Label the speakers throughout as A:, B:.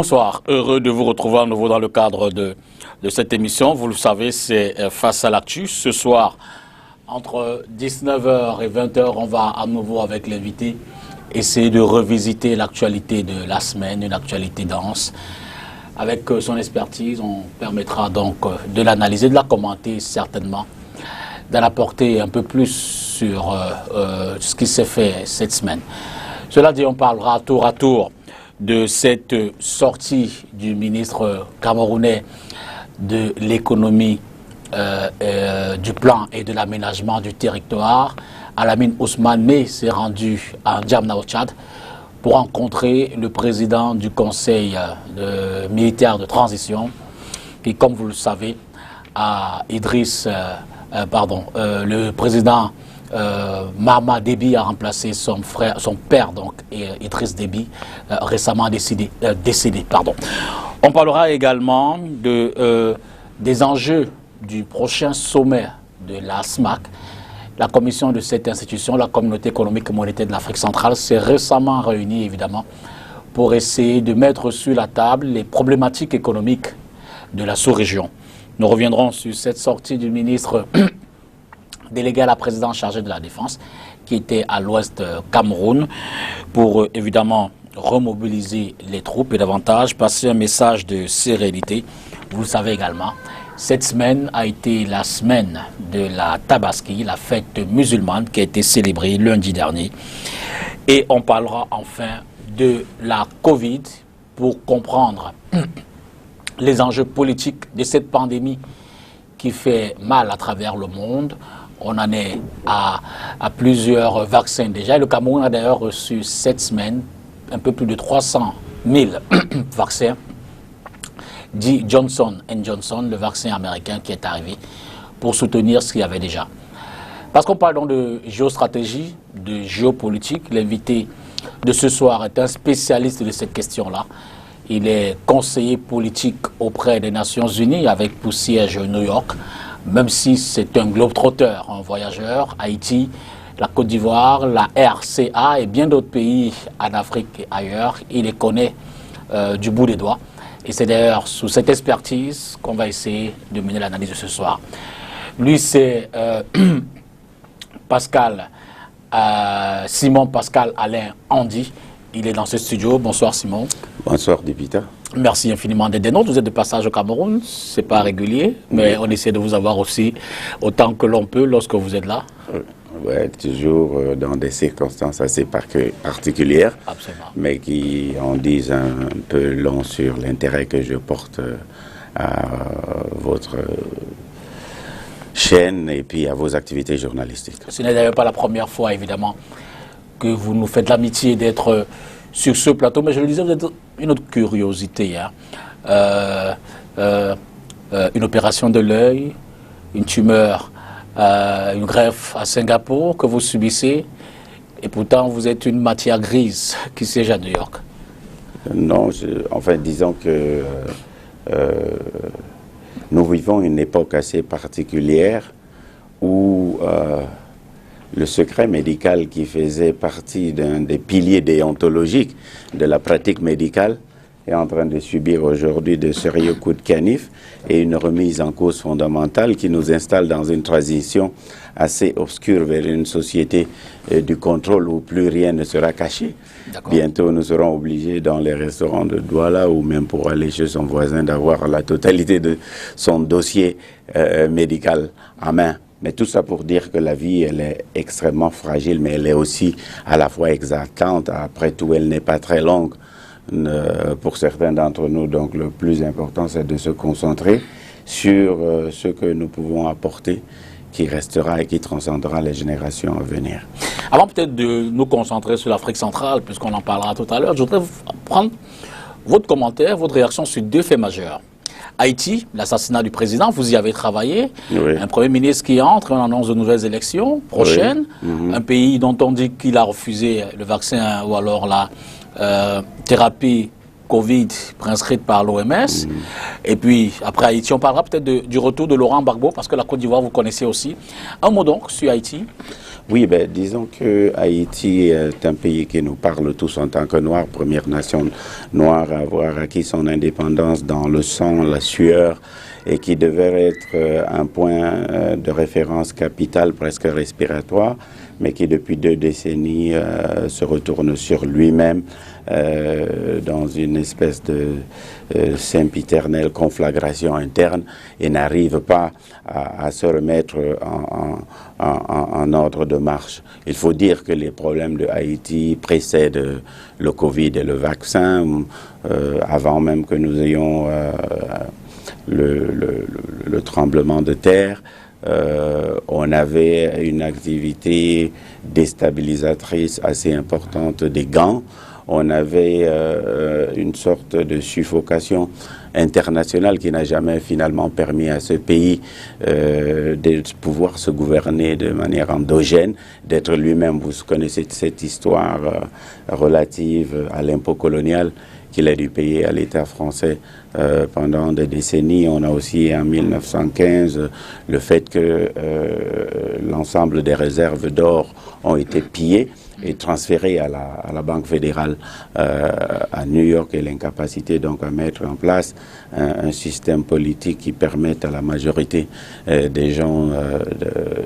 A: Bonsoir, heureux de vous retrouver à nouveau dans le cadre de cette émission. Vous le savez, c'est Face à l'actu. Ce soir, entre 19h et 20h, on va à nouveau avec l'invité essayer de revisiter l'actualité de la semaine, une actualité dense. Avec son expertise, on permettra donc de l'analyser, de la commenter certainement, d'en apporter un peu plus sur ce qui s'est fait cette semaine. Cela dit, on parlera tour à tour de cette sortie du ministre camerounais de l'économie, du plan et de l'aménagement du territoire. Alamine Ousmane s'est rendu à N'Djamena au Tchad pour rencontrer le président du conseil militaire de transition qui, comme vous le savez, le président Mahama Déby a remplacé son père, donc Idriss Déby, récemment décédé. On parlera également des enjeux du prochain sommet de la SMAC. La commission de cette institution, la Communauté économique et monétaire de l'Afrique centrale, s'est récemment réunie, évidemment, pour essayer de mettre sur la table les problématiques économiques de la sous-région. Nous reviendrons sur cette sortie du ministre délégué à la présidence chargée de la Défense, qui était à l'ouest Cameroun, pour évidemment remobiliser les troupes et davantage passer un message de sérénité. Vous le savez également, cette semaine a été la semaine de la Tabaski, la fête musulmane qui a été célébrée lundi dernier. Et on parlera enfin de la Covid pour comprendre les enjeux politiques de cette pandémie qui fait mal à travers le monde. On en est à plusieurs vaccins déjà. Le Cameroun a d'ailleurs reçu cette semaine un peu plus de 300 000 vaccins, dit Johnson & Johnson, le vaccin américain qui est arrivé pour soutenir ce qu'il y avait déjà. Parce qu'on parle donc de géostratégie, de géopolitique, l'invité de ce soir est un spécialiste de cette question-là. Il est conseiller politique auprès des Nations Unies avec pour siège New York, même si c'est un globe-trotter, un voyageur, Haïti, la Côte d'Ivoire, la RCA et bien d'autres pays en Afrique et ailleurs. Il les connaît du bout des doigts. Et c'est d'ailleurs sous cette expertise qu'on va essayer de mener l'analyse de ce soir. Lui, c'est Simon Pascal Alain Andy. Il est dans ce studio. Bonsoir Simon.
B: Bonsoir Dépita.
A: Merci infiniment d'être des nôtres. Vous êtes de passage au Cameroun, c'est pas régulier, mais on essaie de vous avoir aussi autant que l'on peut lorsque vous êtes là.
B: Oui, toujours dans des circonstances assez particulières,
A: absolument,
B: mais qui en disent un peu long sur l'intérêt que je porte à votre chaîne et puis à vos activités journalistiques.
A: Ce n'est d'ailleurs pas la première fois, évidemment, que vous nous faites l'amitié d'être sur ce plateau, mais je le disais, vous êtes une autre curiosité, hein. Une opération de l'œil, une tumeur, une greffe à Singapour que vous subissez, et pourtant vous êtes une matière grise qui siège à New York.
B: Non, enfin disons que nous vivons une époque assez particulière où le secret médical qui faisait partie d'un des piliers déontologiques de la pratique médicale est en train de subir aujourd'hui de sérieux coups de canif et une remise en cause fondamentale qui nous installe dans une transition assez obscure vers une société du contrôle où plus rien ne sera caché. Bientôt, nous serons obligés dans les restaurants de Douala ou même pour aller chez son voisin d'avoir la totalité de son dossier médical en main. Mais tout ça pour dire que la vie, elle est extrêmement fragile, mais elle est aussi à la fois exaltante. Après tout, elle n'est pas très longue pour certains d'entre nous. Donc le plus important, c'est de se concentrer sur ce que nous pouvons apporter, qui restera et qui transcendra les générations à venir.
A: Avant peut-être de nous concentrer sur l'Afrique centrale, puisqu'on en parlera tout à l'heure, je voudrais prendre votre commentaire, votre réaction sur deux faits majeurs. Haïti, l'assassinat du président, vous y avez travaillé.
B: Oui.
A: Un Premier ministre qui entre, on annonce de nouvelles élections prochaines. Oui. Un pays dont on dit qu'il a refusé le vaccin ou alors la thérapie Covid prescrite par l'OMS. Et puis, après Haïti, on parlera peut-être du retour de Laurent Gbagbo, parce que la Côte d'Ivoire, vous connaissez aussi. Un mot donc sur Haïti.
B: Oui, ben, disons que Haïti est un pays qui nous parle tous en tant que Noirs, première nation noire à avoir acquis son indépendance dans le sang, la sueur, et qui devait être un point de référence capital, presque respiratoire, mais qui depuis 2 décennies se retourne sur lui-même dans une espèce de sempiternelle conflagration interne et n'arrive pas à se remettre en ordre de marche. Il faut dire que les problèmes de Haïti précèdent le Covid et le vaccin, avant même que nous ayons le tremblement de terre. On avait une activité déstabilisatrice assez importante des gangs. On avait une sorte de suffocation internationale qui n'a jamais finalement permis à ce pays de pouvoir se gouverner de manière endogène, d'être lui-même. Vous connaissez cette histoire relative à l'impôt colonial qu'il a dû payer à l'État français pendant des décennies. On a aussi en 1915 le fait que l'ensemble des réserves d'or ont été pillées et transférées à la Banque fédérale à New York, et l'incapacité donc à mettre en place un système politique qui permette à la majorité des gens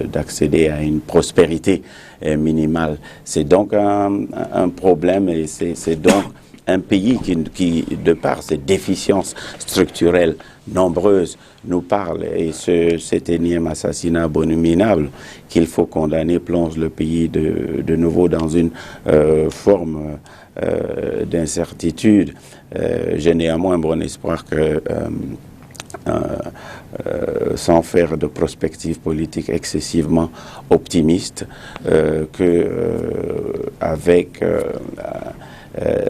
B: d'accéder à une prospérité minimale. C'est donc un problème, et c'est donc un pays qui, de par ses déficiences structurelles nombreuses, nous parle, et cet énième assassinat abominable qu'il faut condamner plonge le pays de nouveau dans une forme d'incertitude. J'ai néanmoins bon espoir que sans faire de prospective politique excessivement optimiste, avec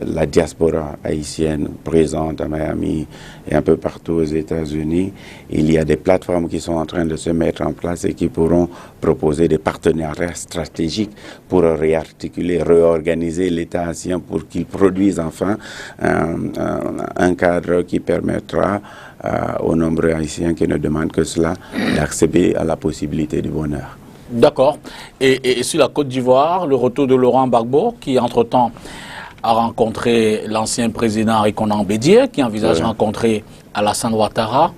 B: la diaspora haïtienne présente à Miami et un peu partout aux États-Unis, il y a des plateformes qui sont en train de se mettre en place et qui pourront proposer des partenariats stratégiques pour réarticuler, réorganiser l'État haïtien pour qu'il produise enfin un cadre qui permettra aux nombreux Haïtiens qui ne demandent que cela d'accéder à la possibilité du bonheur.
A: D'accord. Et sur la Côte d'Ivoire, le retour de Laurent Gbagbo, qui entre-temps a rencontré l'ancien président Henri Konan Bédié, qui envisage de rencontrer Alassane Ouattara,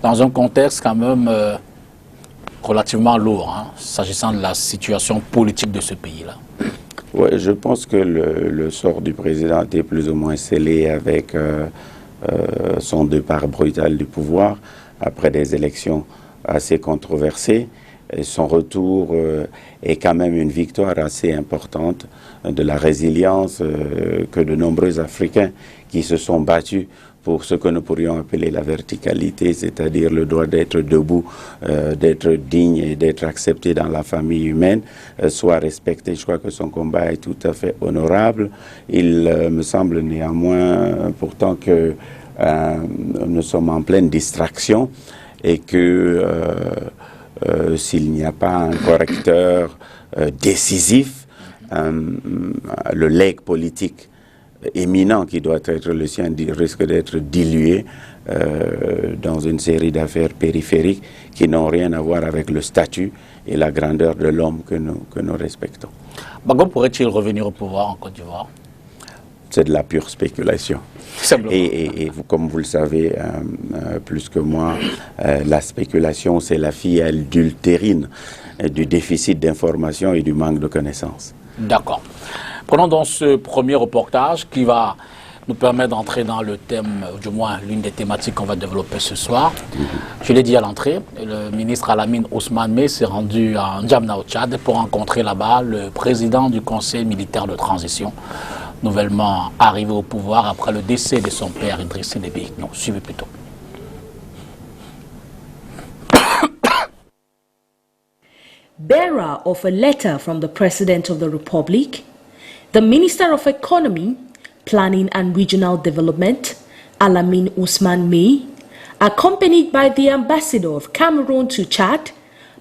A: dans un contexte quand même relativement lourd, hein, s'agissant de la situation politique de ce pays-là.
B: Oui, je pense que le sort du président était plus ou moins scellé avec son départ brutal du pouvoir, après des élections assez controversées. Et son retour est quand même une victoire assez importante de la résilience que de nombreux Africains qui se sont battus pour ce que nous pourrions appeler la verticalité, c'est-à-dire le droit d'être debout, d'être digne et d'être accepté dans la famille humaine, soit respecté. Je crois que son combat est tout à fait honorable. Il me semble néanmoins pourtant que nous sommes en pleine distraction et que s'il n'y a pas un correcteur décisif, le legs politique éminent qui doit être le sien risque d'être dilué dans une série d'affaires périphériques qui n'ont rien à voir avec le statut et la grandeur de l'homme que nous respectons.
A: Gbagbo pourrait-il revenir au pouvoir en Côte d'Ivoire?
B: C'est de la pure spéculation. Et vous, comme vous le savez plus que moi, la spéculation, c'est la fille adultérine du déficit d'information et du manque de connaissances.
A: D'accord. Prenons donc ce premier reportage qui va nous permettre d'entrer dans le thème, du moins l'une des thématiques qu'on va développer ce soir. Je l'ai dit à l'entrée, le ministre Alamine Ousmane Mey s'est rendu à N'Djamena au Tchad pour rencontrer là-bas le président du Conseil militaire de transition, nouvellement arrivé au pouvoir après le décès de son père Idriss Déby. Non, suivez plutôt.
C: Bearer of a letter from the President of the Republic, the Minister of Economy, Planning and Regional Development, Alamine Ousmane Mey, accompanied by the Ambassador of Cameroon to Chad,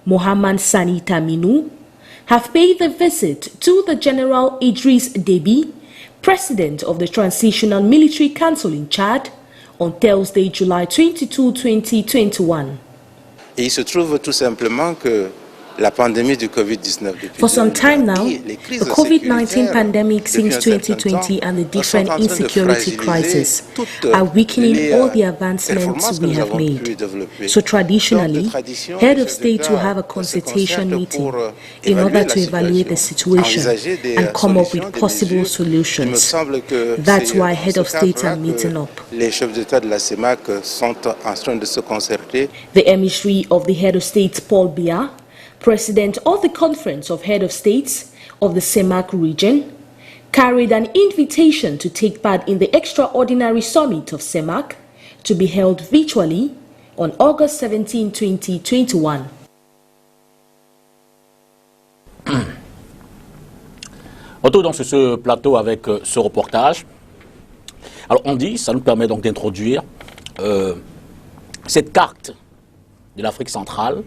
C: Mohamed Sani Taminou, have paid a visit to the General Idriss Déby, President of the Transitional Military Council in Chad, on Thursday, July 22, 2021.
D: Et il se trouve tout simplement que la pandémie du Covid-19 depuis
C: For some time now,
D: les crises
C: the COVID-19
D: sécuritaires,
C: pandemic
D: depuis
C: since
D: un certain
C: 2020
D: temps,
C: and the
D: sont
C: different
D: en train de
C: insecurity
D: fragiliser
C: crises
D: toutes
C: are weakening
D: les
C: all the
D: performances
C: advancements
D: que
C: we
D: nous
C: have
D: avons pu
C: made.
D: développer.
C: So
D: Donc, de
C: traditionally,
D: tradition,
C: head
D: les
C: of
D: chefs
C: state will
D: d'État
C: have a
D: se
C: consultation
D: concertent
C: meeting
D: pour
C: in
D: évaluer
C: order
D: la
C: to evaluate the situation
D: envisager des
C: and come up
D: solutions,
C: with
D: des
C: possible
D: mesures. Il me
C: solutions.
D: semble que
C: That's
D: c'est
C: why
D: dans
C: head
D: ce
C: of states are
D: cadre-là
C: meeting
D: que
C: up.
D: les chefs d'État de la CEMAC sont en train de se concerter.
C: The emissary of the head of states, Paul Biya, president of the Conference of Head of States of the CEMAC region, carried an invitation to take part in the extraordinary summit of CEMAC to be held virtually on August 17, 2021.
A: Retour donc sur ce plateau avec ce reportage. Alors on dit, ça nous permet donc d'introduire cette carte de l'Afrique centrale,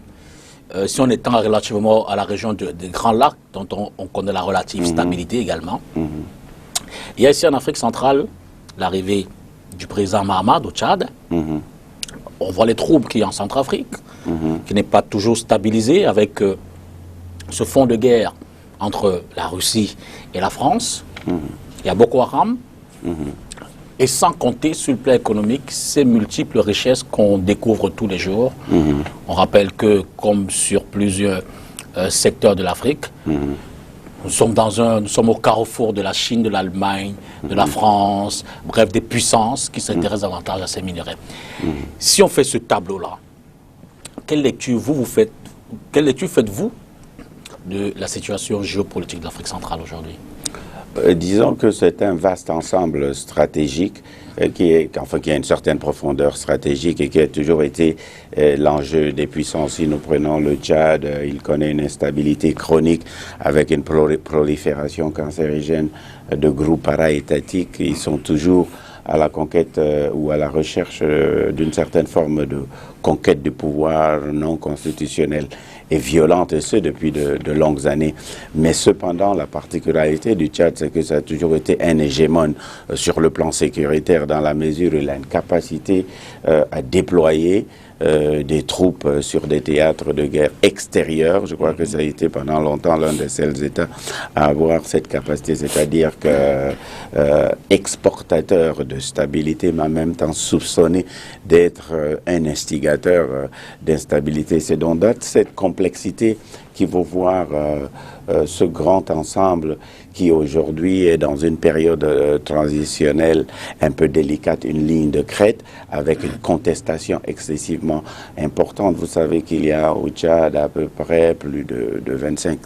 A: si on étend relativement à la région des Grands Lacs, dont on connaît la relative stabilité également. Il y a ici en Afrique centrale l'arrivée du président Mahamat au Tchad. On voit les troubles qu'il y a en Centrafrique, qui n'est pas toujours stabilisé avec ce fond de guerre entre la Russie et la France. Il y a Boko Haram. Et sans compter sur le plan économique, ces multiples richesses qu'on découvre tous les jours. On rappelle que, comme sur plusieurs secteurs de l'Afrique, nous sommes au carrefour de la Chine, de l'Allemagne, de la France, bref, des puissances qui s'intéressent davantage à ces minerais. Si on fait ce tableau-là, quelle lecture faites-vous de la situation géopolitique de l'Afrique centrale aujourd'hui?
B: Disons que c'est un vaste ensemble stratégique qui a une certaine profondeur stratégique et qui a toujours été l'enjeu des puissances. Si nous prenons le Tchad, il connaît une instabilité chronique avec une prolifération cancérigène de groupes para-étatiques. Ils sont toujours à la conquête ou à la recherche d'une certaine forme de conquête du pouvoir non constitutionnel et violente, et ce depuis de longues années. Mais cependant, la particularité du Tchad, c'est que ça a toujours été un hégémone sur le plan sécuritaire, dans la mesure où il a une capacité à déployer des troupes sur des théâtres de guerre extérieurs. Je crois que ça a été pendant longtemps l'un des seuls États à avoir cette capacité, c'est-à-dire que exportateur de stabilité, mais en même temps soupçonné d'être un instigateur d'instabilité. C'est donc cette complexité qu'il faut voir ce grand ensemble qui aujourd'hui est dans une période transitionnelle un peu délicate, une ligne de crête avec une contestation excessivement importante. Vous savez qu'il y a au Tchad à peu près plus de 25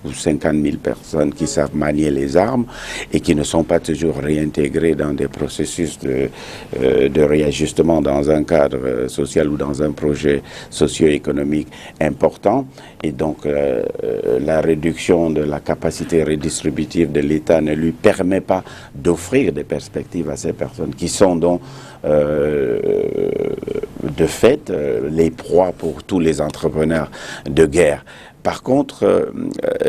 B: ou 50 000 personnes qui savent manier les armes et qui ne sont pas toujours réintégrées dans des processus de réajustement dans un cadre social ou dans un projet socio-économique important. Et donc, la réduction de la capacité redistributive de l'État ne lui permet pas d'offrir des perspectives à ces personnes qui sont donc de fait les proies pour tous les entrepreneurs de guerre. Par contre,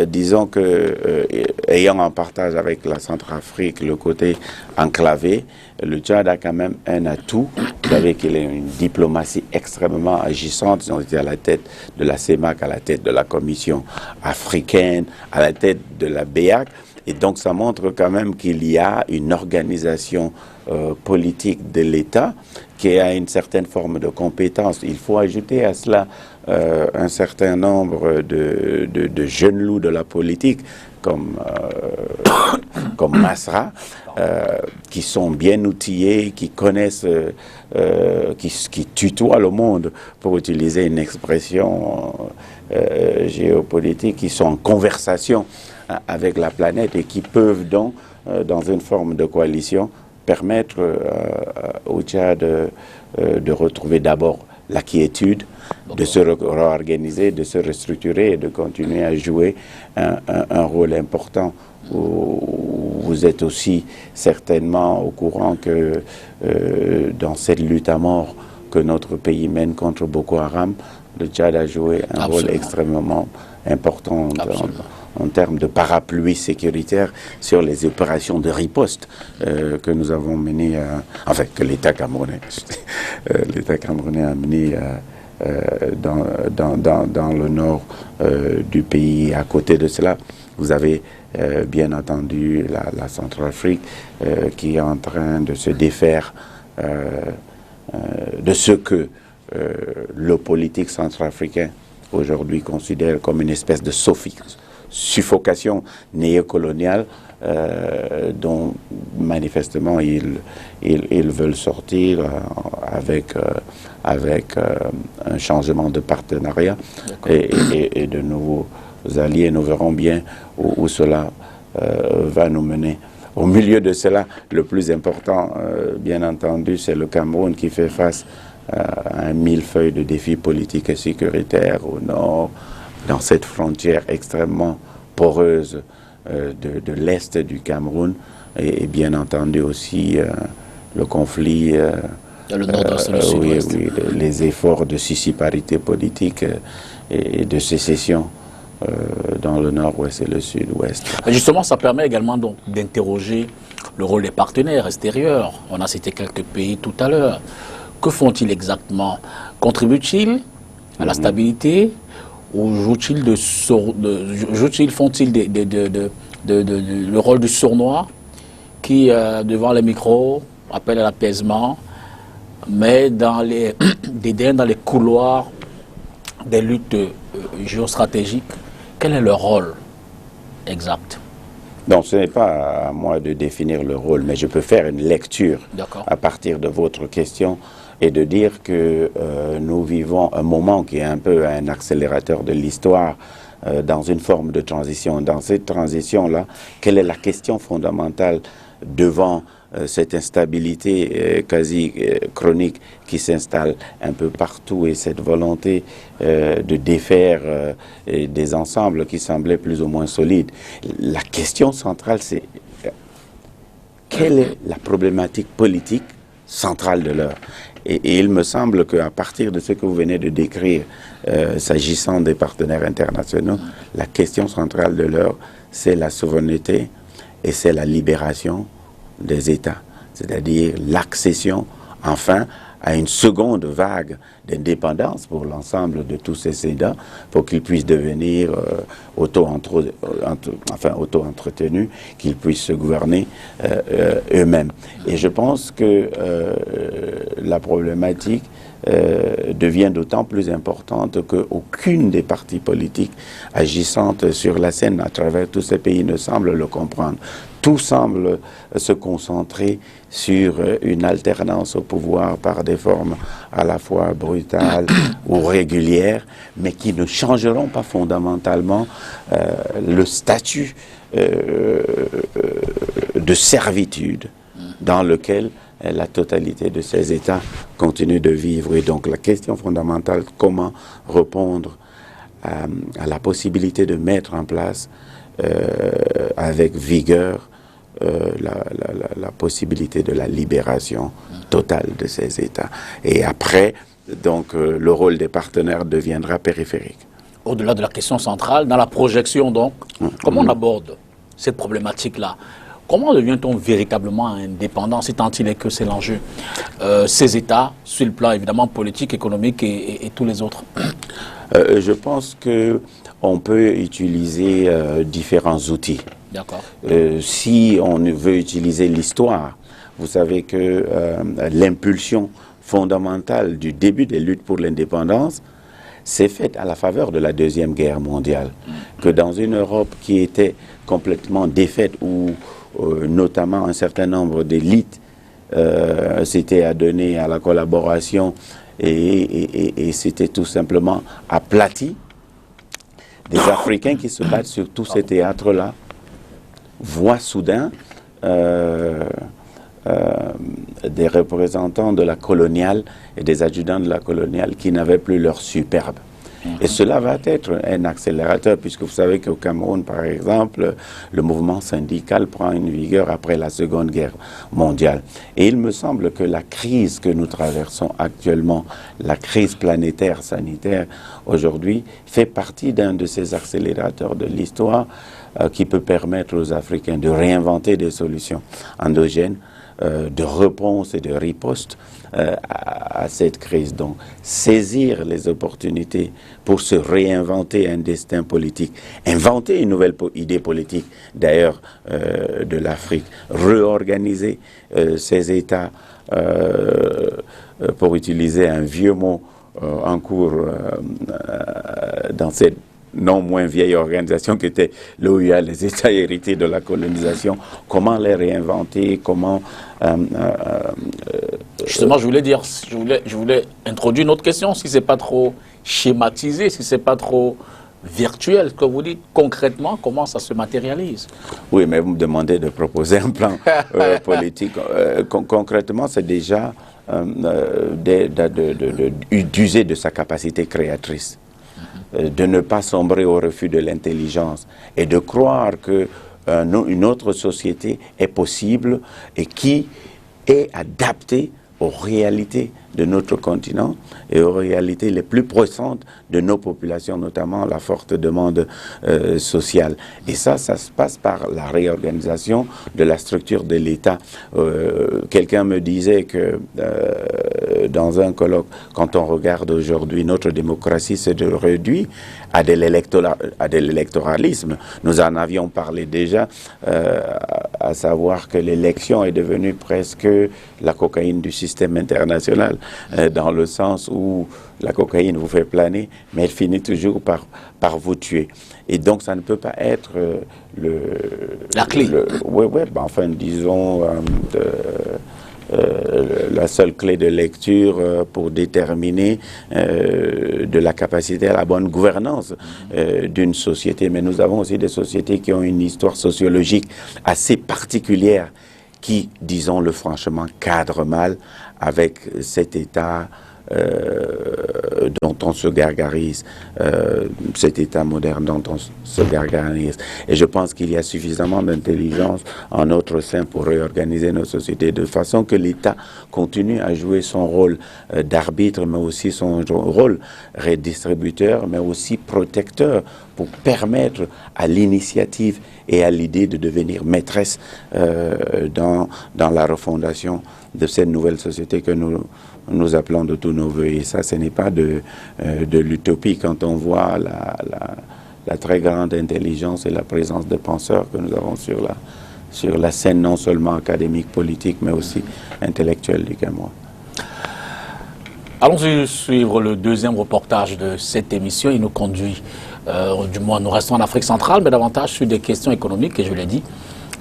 B: disons que, ayant en partage avec la Centrafrique le côté enclavé, le Tchad a quand même un atout. Vous savez qu'il a une diplomatie extrêmement agissante. Ils ont été à la tête de la CEMAC, à la tête de la Commission africaine, à la tête de la BEAC. Et donc ça montre quand même qu'il y a une organisation politique de l'État qui a une certaine forme de compétence. Il faut ajouter à cela un certain nombre de jeunes loups de la politique comme Masra, qui sont bien outillés, qui connaissent, qui tutoient le monde, pour utiliser une expression géopolitique, qui sont en conversation avec la planète et qui peuvent donc, dans une forme de coalition, permettre au Tchad de retrouver d'abord la quiétude, de se réorganiser, de se restructurer et de continuer à jouer un rôle important. Vous êtes aussi certainement au courant que dans cette lutte à mort que notre pays mène contre Boko Haram, le Tchad a joué un rôle extrêmement important en termes de parapluie sécuritaire sur les opérations de riposte que nous avons menées, que l'État camerounais a mené dans le nord du pays. À côté de cela, vous avez bien entendu la Centrafrique qui est en train de se défaire de ce que le politique centrafricain aujourd'hui considère comme une espèce de suffocation néocoloniale dont manifestement ils veulent sortir avec un changement de partenariat et de nouveaux alliés. Nous verrons bien où cela va nous mener. Au milieu de cela, le plus important, bien entendu, c'est le Cameroun qui fait face à un millefeuille de défis politiques et sécuritaires au nord, dans cette frontière extrêmement poreuse de l'Est du Cameroun, et bien entendu aussi le conflit,
A: le nord-est, le sud-ouest.
B: Oui, les efforts de sissiparité politique et de sécession dans le nord-ouest et le sud-ouest.
A: Justement, ça permet également donc d'interroger le rôle des partenaires extérieurs. On a cité quelques pays tout à l'heure. Que font-ils exactement? Contribuent-ils à la stabilité ou font-ils le rôle du sournois qui, devant les micros, appelle à l'apaisement, mais dans les couloirs des luttes géostratégiques? Quel est leur rôle exact?
B: Non, ce n'est pas à moi de définir le rôle, mais je peux faire une lecture à partir de votre question et de dire que nous vivons un moment qui est un peu un accélérateur de l'histoire dans une forme de transition. Dans cette transition-là, quelle est la question fondamentale devant cette instabilité quasi chronique qui s'installe un peu partout et cette volonté de défaire des ensembles qui semblaient plus ou moins solides? La question centrale, c'est quelle est la problématique politique centrale de l'heure? Et il me semble qu'à partir de ce que vous venez de décrire, s'agissant des partenaires internationaux, la question centrale de l'heure, c'est la souveraineté et c'est la libération des États, c'est-à-dire l'accession, enfin, à une seconde vague d'indépendance pour l'ensemble de tous ces États, pour qu'ils puissent devenir auto-entretenus, qu'ils puissent se gouverner eux-mêmes. Et je pense que la problématique devient d'autant plus importante qu'aucune des partis politiques agissantes sur la scène à travers tous ces pays ne semble le comprendre. Tout semble se concentrer sur une alternance au pouvoir par des formes à la fois brutales ou régulières, mais qui ne changeront pas fondamentalement le statut de servitude dans lequel la totalité de ces États continue de vivre. Et donc la question fondamentale, comment répondre à la possibilité de mettre en place avec vigueur la possibilité de la libération totale de ces États. Et après, donc, le rôle des partenaires deviendra périphérique.
A: Au-delà de la question centrale, dans la projection, donc, comment on aborde cette problématique-là? Comment devient-on véritablement indépendant, si tant il est que c'est l'enjeu? Ces États, sur le plan évidemment politique, économique et tous les autres.
B: Je pense qu'on peut utiliser différents outils.
A: D'accord.
B: Si on veut utiliser l'histoire, vous savez que l'impulsion fondamentale du début des luttes pour l'indépendance s'est faite à la faveur de la Deuxième Guerre mondiale. Que dans une Europe qui était complètement défaite, où notamment un certain nombre d'élites s'étaient adonnées à la collaboration et c'était tout simplement aplati, des Africains qui se battent sur tous ces théâtres-là voient soudain des représentants de la coloniale et des adjudants de la coloniale qui n'avaient plus leur superbe. Et cela va être un accélérateur, puisque vous savez qu'au Cameroun, par exemple, le mouvement syndical prend une vigueur après la Seconde Guerre mondiale. Et il me semble que la crise que nous traversons actuellement, la crise planétaire sanitaire aujourd'hui, fait partie d'un de ces accélérateurs de l'histoire qui peut permettre aux Africains de réinventer des solutions endogènes, de réponse et de riposte à cette crise. Donc, saisir les opportunités pour se réinventer un destin politique, inventer une nouvelle idée politique, d'ailleurs, de l'Afrique, réorganiser ces États, pour utiliser un vieux mot en cours dans cette non moins vieille organisation qui était l'OUA, les États hérités de la colonisation, comment les réinventer, comment...
A: Justement, je voulais introduire une autre question, si ce n'est pas trop schématisé, si ce n'est pas trop virtuel, ce que vous dites, concrètement, comment ça se matérialise?
B: Oui, mais vous me demandez de proposer un plan politique. Concrètement, c'est déjà d'user de sa capacité créatrice, de ne pas sombrer au refus de l'intelligence et de croire que une autre société est possible et qui est adaptée aux réalités de notre continent et aux réalités les plus pressantes de nos populations, notamment la forte demande sociale. Et ça se passe par la réorganisation de la structure de l'État. Quelqu'un me disait que dans un colloque, quand on regarde aujourd'hui notre démocratie se réduit à de l'électoralisme. Nous en avions parlé déjà, à savoir que l'élection est devenue presque la cocaïne du système international, dans le sens où la cocaïne vous fait planer, mais elle finit toujours par vous tuer. Et donc ça ne peut pas être
A: la clé.
B: Enfin, disons... la seule clé de lecture pour déterminer de la capacité à la bonne gouvernance d'une société. Mais nous avons aussi des sociétés qui ont une histoire sociologique assez particulière qui, disons-le franchement, cadre mal avec cet État dont on se gargarise, cet État moderne dont on se gargarise. Et je pense qu'il y a suffisamment d'intelligence en notre sein pour réorganiser nos sociétés de façon que l'État continue à jouer son rôle d'arbitre, mais aussi son rôle redistributeur, mais aussi protecteur, pour permettre à l'initiative et à l'idée de devenir maîtresse dans la refondation de cette nouvelle société que nous appelons de tous nos voeux. Et ça, ce n'est pas de l'utopie quand on voit la très grande intelligence et la présence de penseurs que nous avons sur la scène, non seulement académique, politique, mais aussi intellectuelle du Cameroun.
A: Allons suivre le deuxième reportage de cette émission. Il nous conduit, du moins nous restons en Afrique centrale, mais davantage sur des questions économiques. Et je l'ai dit,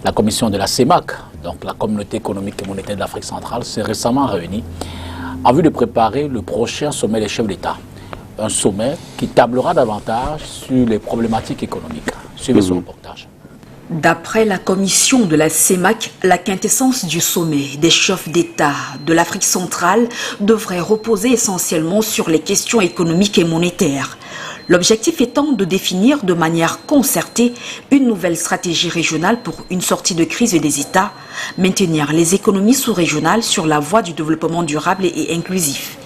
A: la commission de la CEMAC, donc la communauté économique et monétaire de l'Afrique centrale, s'est récemment réunie en vue de préparer le prochain sommet des chefs d'État. Un sommet qui tablera davantage sur les problématiques économiques. Suivez ce reportage.
E: D'après la commission de la CEMAC, la quintessence du sommet des chefs d'État de l'Afrique centrale devrait reposer essentiellement sur les questions économiques et monétaires. L'objectif étant de définir de manière concertée une nouvelle stratégie régionale pour une sortie de crise des États, maintenir les économies sous-régionales sur la voie du développement durable et inclusif.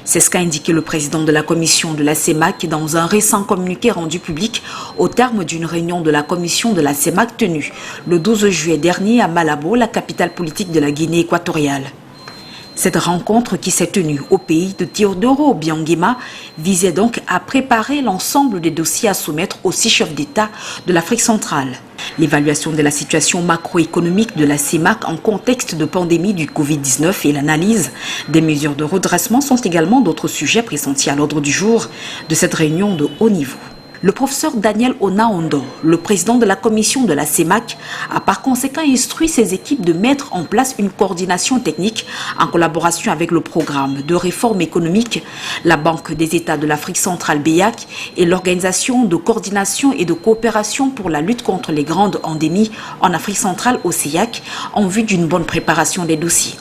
E: C'est ce qu'a indiqué le président de la commission de la CEMAC dans un récent communiqué rendu public au terme d'une réunion de la commission de la CEMAC tenue le 12 juillet dernier à Malabo, la capitale politique de la Guinée équatoriale. Cette rencontre qui s'est tenue au pays de Teodoro Obiang-Nguema visait donc à préparer l'ensemble des dossiers à soumettre aux 6 chefs d'État de l'Afrique centrale. L'évaluation de la situation macroéconomique de la CEMAC en contexte de pandémie du Covid-19 et l'analyse des mesures de redressement sont également d'autres sujets pressentis à l'ordre du jour de cette réunion de haut niveau. Le professeur Daniel Onaondo, le président de la commission de la CEMAC, a par conséquent instruit ses équipes de mettre en place une coordination technique en collaboration avec le programme de réforme économique, la Banque des États de l'Afrique centrale BEAC et l'Organisation de coordination et de coopération pour la lutte contre les grandes endémies en Afrique centrale OCEAC en vue d'une bonne préparation des dossiers.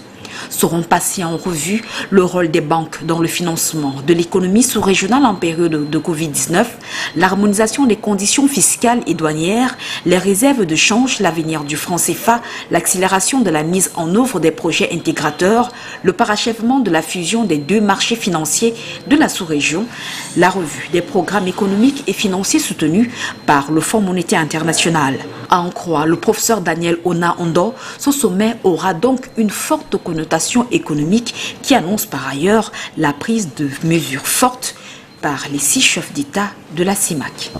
E: Seront passés en revue le rôle des banques dans le financement de l'économie sous-régionale en période de Covid-19, l'harmonisation des conditions fiscales et douanières, les réserves de change, l'avenir du franc CFA, l'accélération de la mise en œuvre des projets intégrateurs, le parachèvement de la fusion des 2 marchés financiers de la sous-région, la revue des programmes économiques et financiers soutenus par le Fonds monétaire international. À en croire le professeur Daniel Ona-Ondo, ce sommet aura donc une forte connotation économique qui annonce par ailleurs la prise de mesures fortes par les 6 chefs d'État de la CEMAC.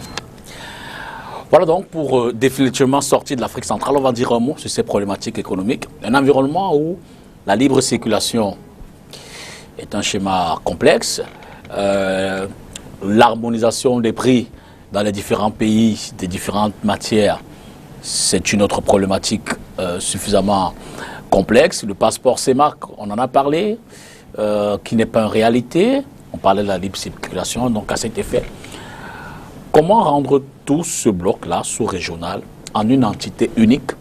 A: Voilà donc pour définitivement sortir de l'Afrique centrale, on va dire un mot sur ces problématiques économiques. Un environnement où la libre circulation est un schéma complexe, l'harmonisation des prix dans les différents pays, des différentes matières, c'est une autre problématique suffisamment complexe. Le passeport CEMAC, on en a parlé, qui n'est pas une réalité. On parlait de la libre circulation, donc à cet effet. Comment rendre tout ce bloc-là, sous-régional, en une entité unique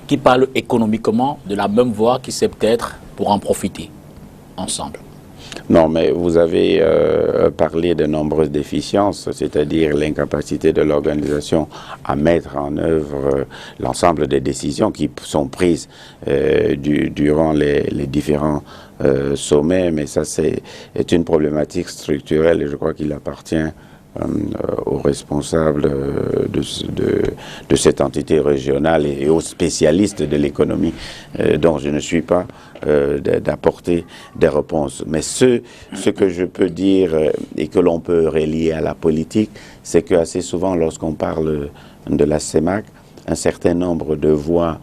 A: qui parle économiquement de la même voie, qui sait peut-être pour en profiter ensemble?
B: Non, mais vous avez parlé de nombreuses déficiences, c'est-à-dire l'incapacité de l'organisation à mettre en œuvre l'ensemble des décisions qui sont prises durant les différents sommets. Mais ça, c'est une problématique structurelle et je crois qu'il appartient aux responsables de cette entité régionale et aux spécialistes de l'économie dont je ne suis pas d'apporter des réponses. Mais ce que je peux dire et que l'on peut relier à la politique, c'est qu'assez souvent lorsqu'on parle de la CEMAC, un certain nombre de voix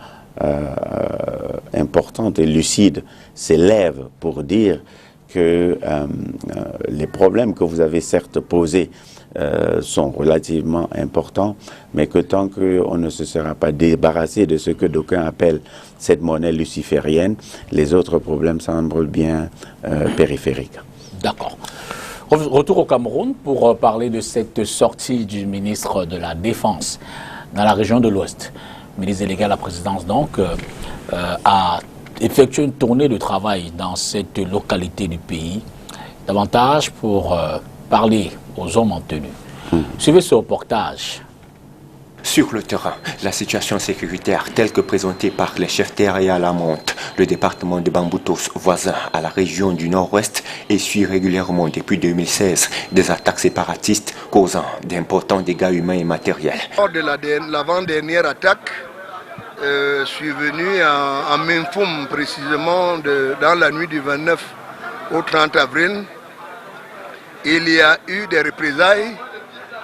B: importantes et lucides s'élèvent pour dire que les problèmes que vous avez certes posés sont relativement importants, mais que tant qu'on ne se sera pas débarrassé de ce que d'aucuns appellent cette monnaie luciférienne, les autres problèmes semblent bien périphériques.
A: D'accord. Retour au Cameroun pour parler de cette sortie du ministre de la Défense dans la région de l'Ouest. Le ministre délégué à la présidence donc a effectué une tournée de travail dans cette localité du pays, davantage pour parler aux hommes en tenue. Suivez ce reportage.
F: Sur le terrain, la situation sécuritaire telle que présentée par les chefs terriens la monte. Le département de Bamboutos, voisin à la région du Nord-Ouest, essuie régulièrement depuis 2016 des attaques séparatistes causant d'importants dégâts humains et matériels.
G: Lors de l'avant-dernière attaque, je suis venu à Minfoum, précisément dans la nuit du 29 au 30 avril. Il y a eu des représailles,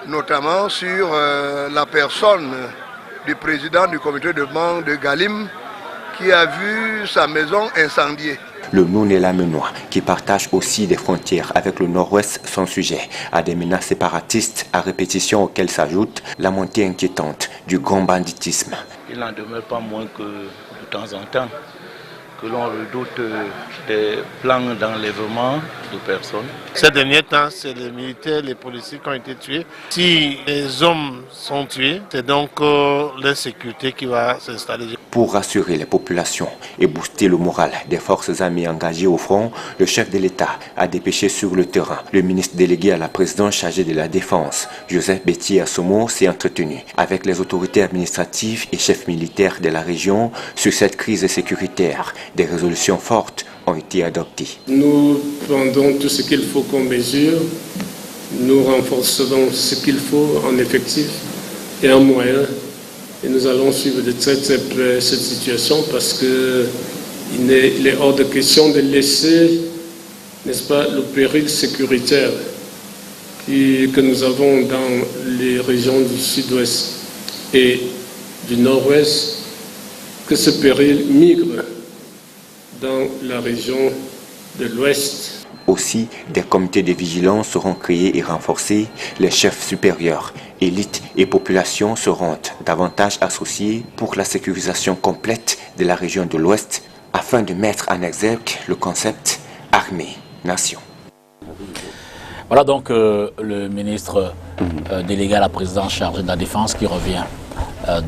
G: notamment sur la personne du président du comité de banque de Galim, qui a vu sa maison incendiée.
F: Le Noun-et-la-Menois, qui partage aussi des frontières avec le Nord-Ouest, sont sujets à des menaces séparatistes à répétition auxquelles s'ajoute la montée inquiétante du grand banditisme.
H: Il n'en demeure pas moins que de temps en temps, que l'on redoute des plans d'enlèvement de personnes.
I: Ces derniers temps, c'est les militaires, les policiers qui ont été tués. Si les hommes sont tués, c'est donc l'insécurité qui va s'installer.
F: Pour rassurer les populations et booster le moral des forces armées engagées au front, le chef de l'État a dépêché sur le terrain. Le ministre délégué à la présidence chargé de la Défense, Joseph Béti-Assomo, s'est entretenu avec les autorités administratives et chefs militaires de la région sur cette crise sécuritaire. Des résolutions fortes ont été adoptées.
I: Nous prendrons tout ce qu'il faut comme mesure. Nous renforcerons ce qu'il faut en effectif et en moyens. Et nous allons suivre de très très près cette situation parce qu'il est hors de question de laisser, n'est-ce pas, le péril sécuritaire que nous avons dans les régions du sud-ouest et du nord-ouest, que ce péril migre dans la région de l'ouest.
F: Aussi, des comités de vigilance seront créés et renforcés. Les chefs supérieurs, élites et populations seront davantage associés pour la sécurisation complète de la région de l'Ouest afin de mettre en exergue le concept armée-nation.
A: Voilà donc le ministre délégué à la présidence chargé de la Défense qui revient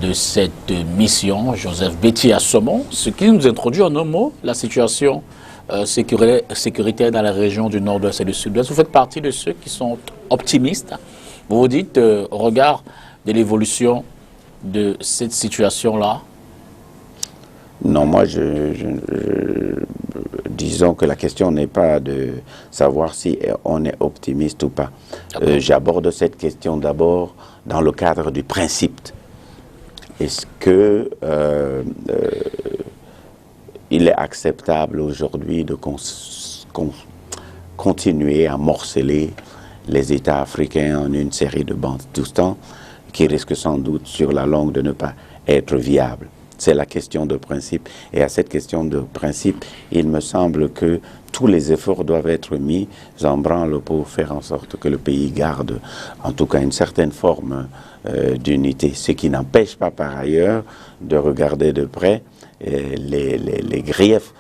A: de cette mission, Joseph Béti-Assomo, ce qui nous introduit en un mot la situation sécuritaire dans la région du Nord-Ouest et du Sud-Ouest. Vous faites partie de ceux qui sont optimistes. Vous vous dites, au regard de l'évolution de cette situation-là?
B: Non, moi, disons que la question n'est pas de savoir si on est optimiste ou pas. J'aborde cette question d'abord dans le cadre du principe Est-ce que il est acceptable aujourd'hui de continuer à morceler les États africains en une série de bandes tout temps qui risquent sans doute sur la longue de ne pas être viables? C'est la question de principe. Et à cette question de principe, il me semble que tous les efforts doivent être mis en branle pour faire en sorte que le pays garde en tout cas une certaine forme d'unité. Ce qui n'empêche pas par ailleurs de regarder de près les griefs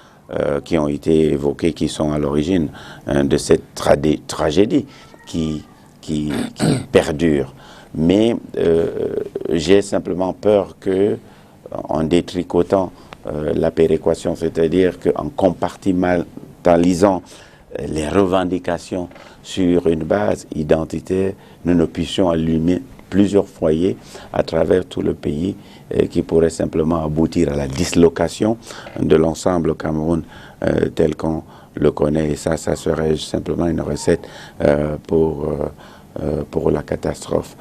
B: qui ont été évoqués, qui sont à l'origine de cette tragédie qui perdure. Mais j'ai simplement peur que, en détricotant la péréquation, c'est-à-dire qu'en compartimentalisant les revendications sur une base identitaire, nous ne puissions allumer plusieurs foyers à travers tout le pays qui pourraient simplement aboutir à la dislocation de l'ensemble Cameroun tel qu'on le connaît. Et ça serait simplement une recette pour la catastrophe.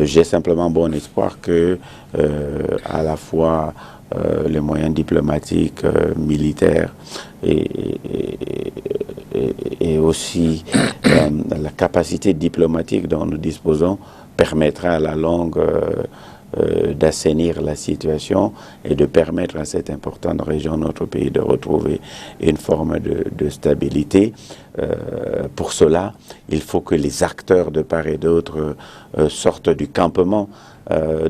B: J'ai simplement bon espoir que à la fois les moyens diplomatiques, militaires et aussi la capacité diplomatique dont nous disposons permettra à la longue d'assainir la situation et de permettre à cette importante région de notre pays de retrouver une forme de stabilité. Pour cela, il faut que les acteurs de part et d'autre sortent du campement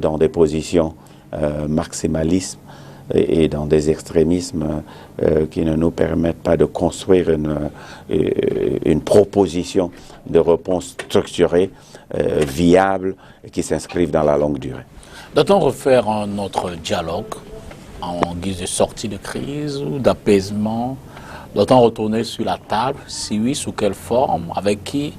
B: dans des positions maximalistes et dans des extrémismes qui ne nous permettent pas de construire une proposition de réponse structurée, viable, et qui s'inscrive dans la longue durée.
A: Doit-on refaire un autre dialogue en guise de sortie de crise ou d'apaisement? Doit-on retourner sur la table? Si oui, sous quelle forme? Avec qui?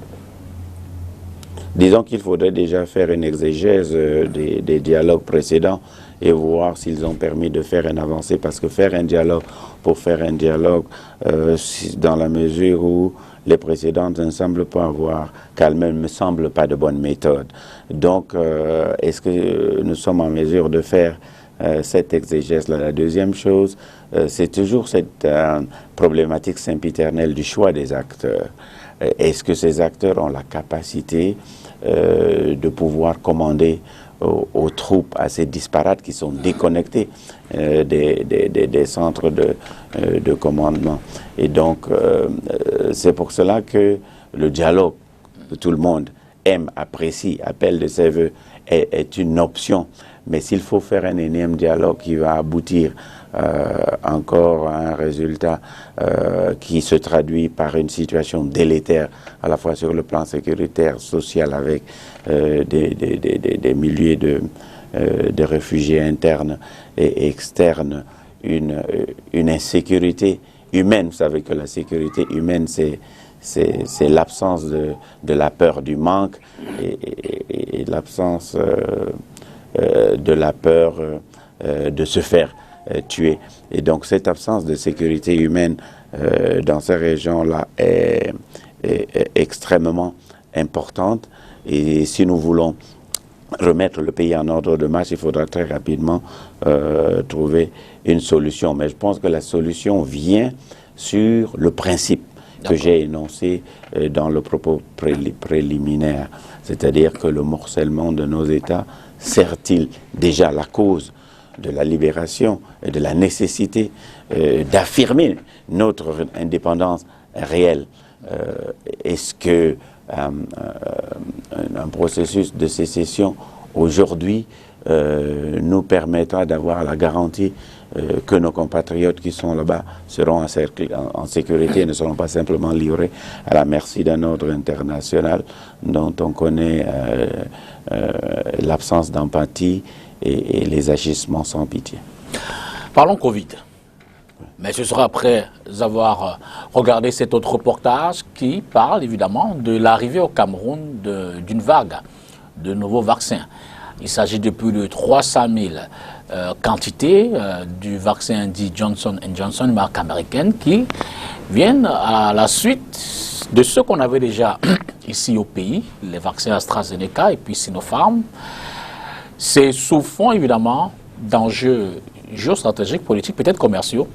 B: Disons qu'il faudrait déjà faire une exégèse des dialogues précédents et voir s'ils ont permis de faire une avancée. Parce que faire un dialogue pour faire un dialogue, dans la mesure où les précédentes ne semblent pas avoir calmé, ne me semble pas de bonne méthode. Donc, est-ce que nous sommes en mesure de faire cette exégèse-là? La deuxième chose, c'est toujours cette problématique sempiternelle du choix des acteurs. Est-ce que ces acteurs ont la capacité de pouvoir commander aux troupes assez disparates qui sont déconnectées des centres de commandement? Et donc, c'est pour cela que le dialogue que tout le monde aime, apprécie, appelle de ses voeux, est une option. Mais s'il faut faire un énième dialogue qui va aboutir encore à un résultat qui se traduit par une situation délétère à la fois sur le plan sécuritaire, social, avec des milliers de réfugiés internes et externes, une insécurité humaine. Vous savez que la sécurité humaine, c'est l'absence de la peur du manque et l'absence de la peur de se faire tuer. Et donc cette absence de sécurité humaine dans ces régions-là est extrêmement importante. Et si nous voulons remettre le pays en ordre de marche, il faudra très rapidement trouver une solution. Mais je pense que la solution vient sur le principe que j'ai énoncé dans le propos préliminaire. C'est-à-dire que le morcellement de nos États sert-il déjà la cause de la libération et de la nécessité d'affirmer notre indépendance réelle? Est-ce que un processus de sécession aujourd'hui nous permettra d'avoir la garantie que nos compatriotes qui sont là-bas seront en sécurité et ne seront pas simplement livrés à la merci d'un ordre international dont on connaît l'absence d'empathie et les agissements sans pitié.
A: Parlons Covid. Mais ce sera après avoir regardé cet autre reportage qui parle évidemment de l'arrivée au Cameroun d'une vague de nouveaux vaccins. Il s'agit de plus de 300 000 quantités du vaccin dit Johnson & Johnson, marque américaine, qui viennent à la suite de ceux qu'on avait déjà ici au pays, les vaccins AstraZeneca et puis Sinopharm, C'est sous fond, évidemment, d'enjeux géostratégiques, politiques, peut-être commerciaux,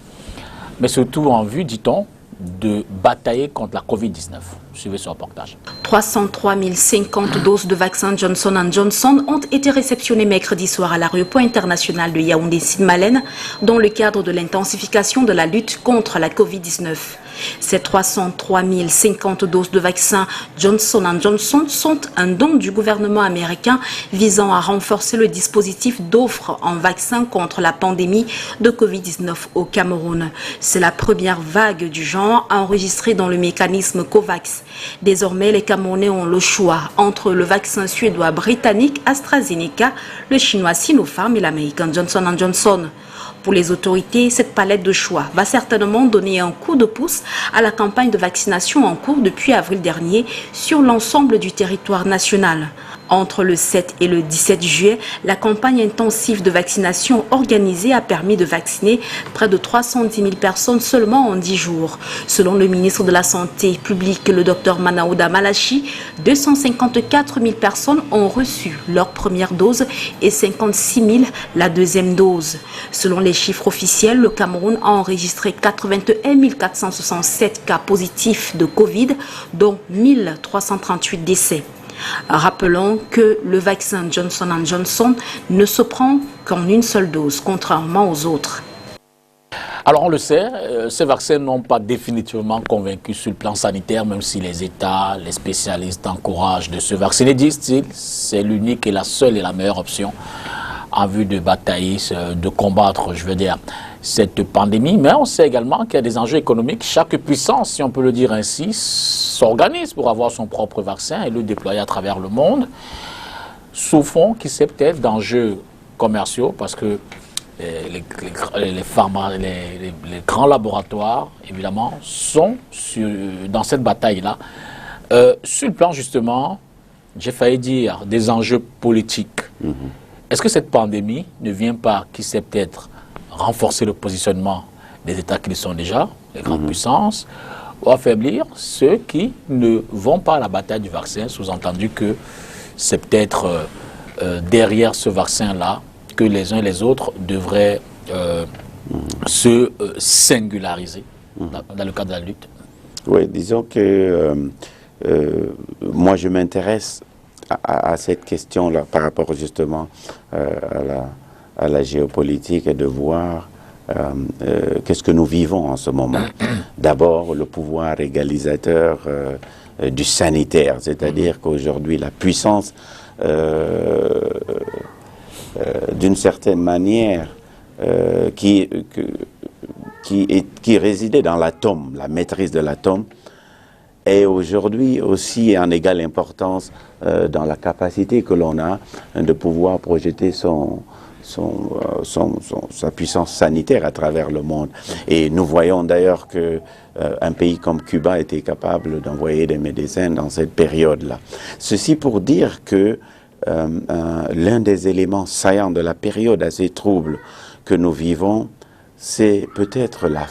A: mais surtout en vue, dit-on, de batailler contre la Covid-19. Suivez ce reportage.
E: 303 050 doses de vaccin Johnson & Johnson ont été réceptionnées mercredi soir à l'aéroport international de Yaoundé-Sine-Malène dans le cadre de l'intensification de la lutte contre la Covid-19. Ces 303 050 doses de vaccin Johnson & Johnson sont un don du gouvernement américain visant à renforcer le dispositif d'offre en vaccins contre la pandémie de Covid-19 au Cameroun. C'est la première vague du genre enregistrée dans le mécanisme COVAX. Désormais, les Camerounais ont le choix entre le vaccin suédois britannique AstraZeneca, le chinois Sinopharm et l'américain Johnson & Johnson. Pour les autorités, cette palette de choix va certainement donner un coup de pouce à la campagne de vaccination en cours depuis avril dernier sur l'ensemble du territoire national. Entre le 7 et le 17 juillet, la campagne intensive de vaccination organisée a permis de vacciner près de 310 000 personnes seulement en 10 jours. Selon le ministre de la Santé publique, le Dr Manaouda Malachi, 254 000 personnes ont reçu leur première dose et 56 000 la deuxième dose. Selon les chiffres officiels, le Cameroun a enregistré 81 467 cas positifs de Covid, dont 1 338 décès. Rappelons que le vaccin Johnson & Johnson ne se prend qu'en une seule dose, contrairement aux autres.
A: Alors on le sait, ces vaccins n'ont pas définitivement convaincu sur le plan sanitaire, même si les États, les spécialistes encouragent de se vacciner, disent-ils. C'est l'unique et la seule et la meilleure option en vue de batailler, de combattre, je veux dire, cette pandémie. Mais on sait également qu'il y a des enjeux économiques. Chaque puissance, si on peut le dire ainsi, s'organise pour avoir son propre vaccin et le déployer à travers le monde, sous fond qui c'est peut-être d'enjeux commerciaux, parce que les grands laboratoires, évidemment, sont dans cette bataille-là. Sur le plan, justement, j'ai failli dire des enjeux politiques. Est-ce que cette pandémie ne vient pas, qui sait peut-être, renforcer le positionnement des États qui le sont déjà, les grandes puissances, ou affaiblir ceux qui ne vont pas à la bataille du vaccin, sous-entendu que c'est peut-être derrière ce vaccin-là que les uns et les autres devraient se singulariser dans le cadre de la lutte?
B: Oui, disons que moi je m'intéresse à cette question-là par rapport justement à la géopolitique et de voir qu'est-ce que nous vivons en ce moment. D'abord, le pouvoir égalisateur du sanitaire, c'est-à-dire qu'aujourd'hui, la puissance, d'une certaine manière, qui résidait dans l'atome, la maîtrise de l'atome, est aujourd'hui aussi en égale importance dans la capacité que l'on a de pouvoir projeter sa puissance sanitaire à travers le monde. Et nous voyons d'ailleurs que un pays comme Cuba était capable d'envoyer des médecins dans cette période-là. Ceci pour dire que l'un des éléments saillants de la période assez trouble que nous vivons, c'est peut-être la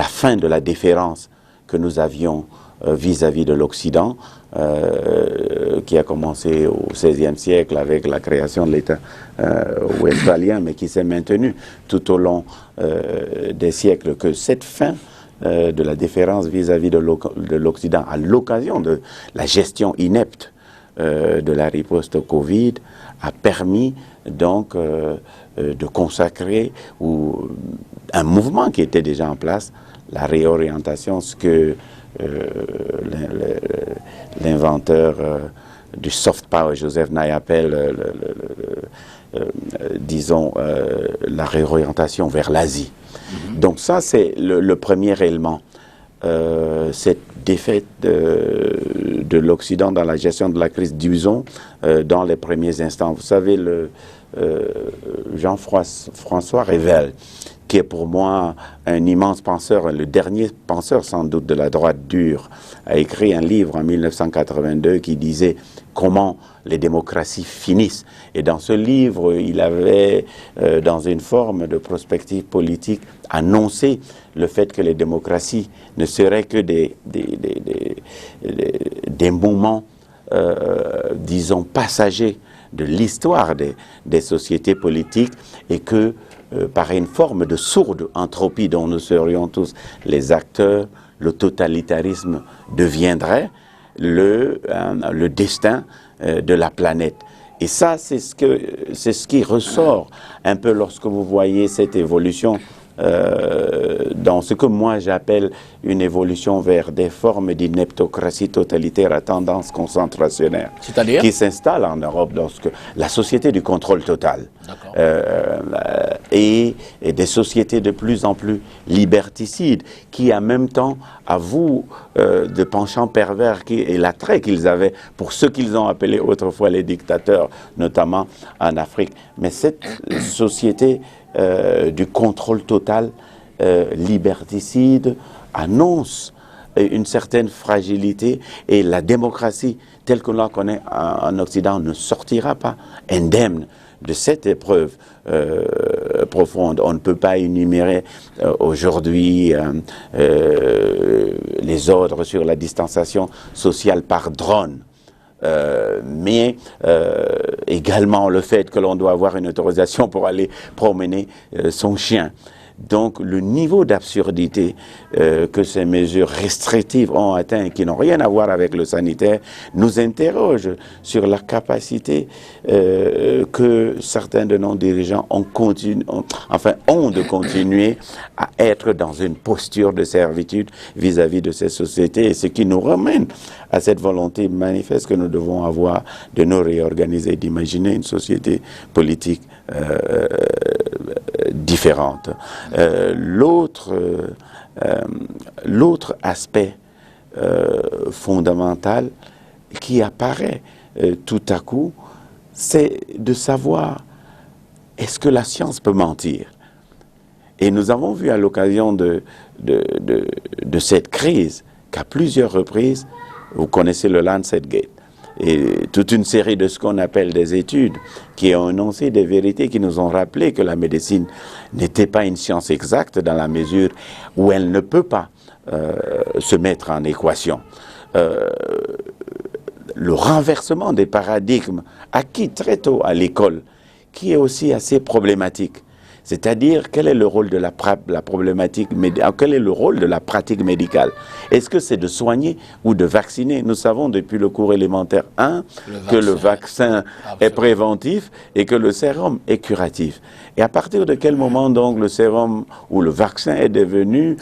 B: fin de la déférence que nous avions vis-à-vis de l'Occident, qui a commencé au XVIe siècle avec la création de l'État westphalien, mais qui s'est maintenu tout au long des siècles, que cette fin de la déférence vis-à-vis de l'Occident, à l'occasion de la gestion inepte de la riposte au Covid, a permis donc de consacrer un mouvement qui était déjà en place, la réorientation, ce que l'inventeur du soft power, Joseph Nye, appelle, disons, la réorientation vers l'Asie. Donc ça, c'est le premier élément. Cette défaite de l'Occident dans la gestion de la crise, disons, dans les premiers instants. Vous savez, Jean-François Revel, qui est pour moi un immense penseur, le dernier penseur sans doute de la droite dure, a écrit un livre en 1982 qui disait comment les démocraties finissent. Et dans ce livre, il avait, dans une forme de prospective politique, annoncé le fait que les démocraties ne seraient que des moments, disons, passagers l'histoire des sociétés politiques et que par une forme de sourde entropie dont nous serions tous les acteurs, le totalitarisme deviendrait le destin de la planète. Et ça, c'est ce qui ressort un peu lorsque vous voyez cette évolution dans ce que moi j'appelle une évolution vers des formes d'ineptocratie totalitaire à tendance concentrationnaire qui s'installe en Europe lorsque la société du contrôle total et des sociétés de plus en plus liberticides qui en même temps avouent de penchants pervers et l'attrait qu'ils avaient pour ceux qu'ils ont appelés autrefois les dictateurs, notamment en Afrique. Mais cette société du contrôle total liberticide annonce une certaine fragilité et la démocratie telle que l'on la connaît en Occident ne sortira pas indemne de cette épreuve profonde. On ne peut pas énumérer aujourd'hui les ordres sur la distanciation sociale par drone. Mais également le fait que l'on doit avoir une autorisation pour aller promener son chien. Donc le niveau d'absurdité que ces mesures restrictives ont atteint et qui n'ont rien à voir avec le sanitaire nous interroge sur la capacité que certains de nos dirigeants ont de continuer à être dans une posture de servitude vis-à-vis de ces sociétés, et ce qui nous ramène à cette volonté manifeste que nous devons avoir de nous réorganiser, d'imaginer une société politique différente. L'autre aspect fondamental qui apparaît tout à coup, c'est de savoir est-ce que la science peut mentir. Et nous avons vu à l'occasion de cette crise qu'à plusieurs reprises, vous connaissez le Lancet Gate, et toute une série de ce qu'on appelle des études qui ont énoncé des vérités qui nous ont rappelé que la médecine n'était pas une science exacte dans la mesure où elle ne peut pas se mettre en équation. Le renversement des paradigmes acquis très tôt à l'école, qui est aussi assez problématique. C'est-à-dire, quel est le rôle de la problématique, quel est le rôle de la pratique médicale? Est-ce que c'est de soigner ou de vacciner? Nous savons depuis le cours élémentaire 1 que le vaccin est préventif et que le sérum est curatif. Et à partir de quel moment donc le sérum ou le vaccin est devenu,